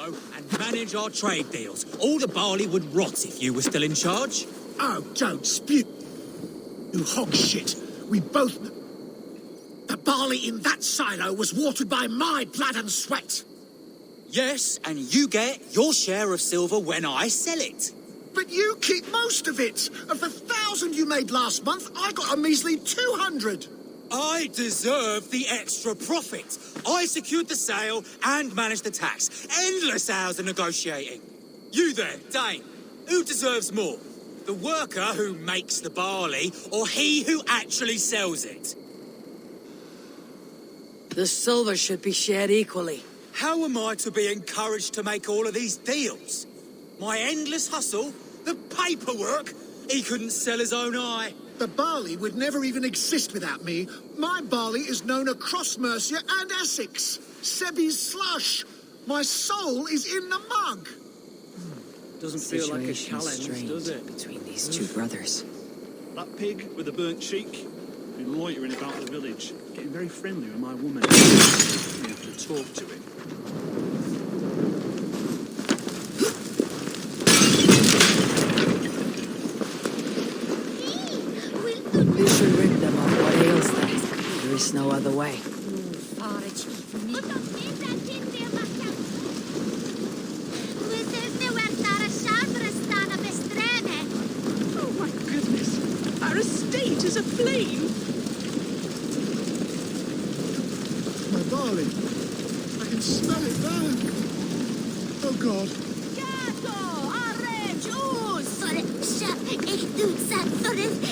Ego and manage our trade deals. All the barley would rot if you were still in charge. Oh, don't spew. You hog shit. We both... The barley in that silo was watered by my blood and sweat. Yes, and you get your share of silver when I sell it. But you keep most of it. Of the 1,000 you made last month, I got a measly 200. I deserve the extra profit. I secured the sale and managed the tax. Endless hours of negotiating. You there, Dane. Who deserves more? The worker who makes the barley, or he who actually sells it? The silver should be shared equally. How am I to be encouraged to make all of these deals? My endless hustle? The paperwork? He couldn't sell his own eye. The barley would never even exist without me. My barley is known across Mercia and Essex. Sebi's slush. My soul is in the mug. Doesn't feel like a Situation's challenge, strained does it? between these two brothers. That pig with the burnt cheek, been loitering about the village, getting very friendly with my woman. We have to talk to him. We should rid them of what ails them. There is no other way. Oh my goodness! Our estate is aflame! My barley. I can smell it burn. Oh, God.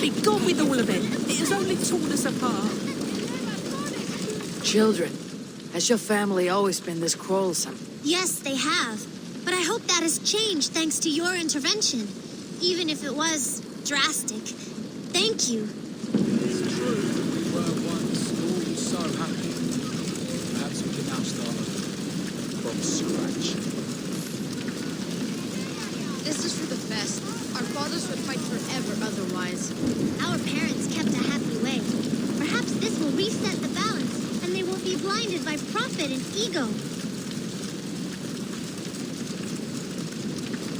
Be gone with all of it! It has only torn us apart! Children, has your family always been this quarrelsome? Yes, they have. But I hope that has changed thanks to your intervention. Even if it was drastic. Thank you. It's true. We were once all so happy. Perhaps we can now start from scratch. This is for the best. Our fathers would fight forever otherwise. Our parents kept a happy way. Perhaps this will reset the balance, and they won't be blinded by profit and ego.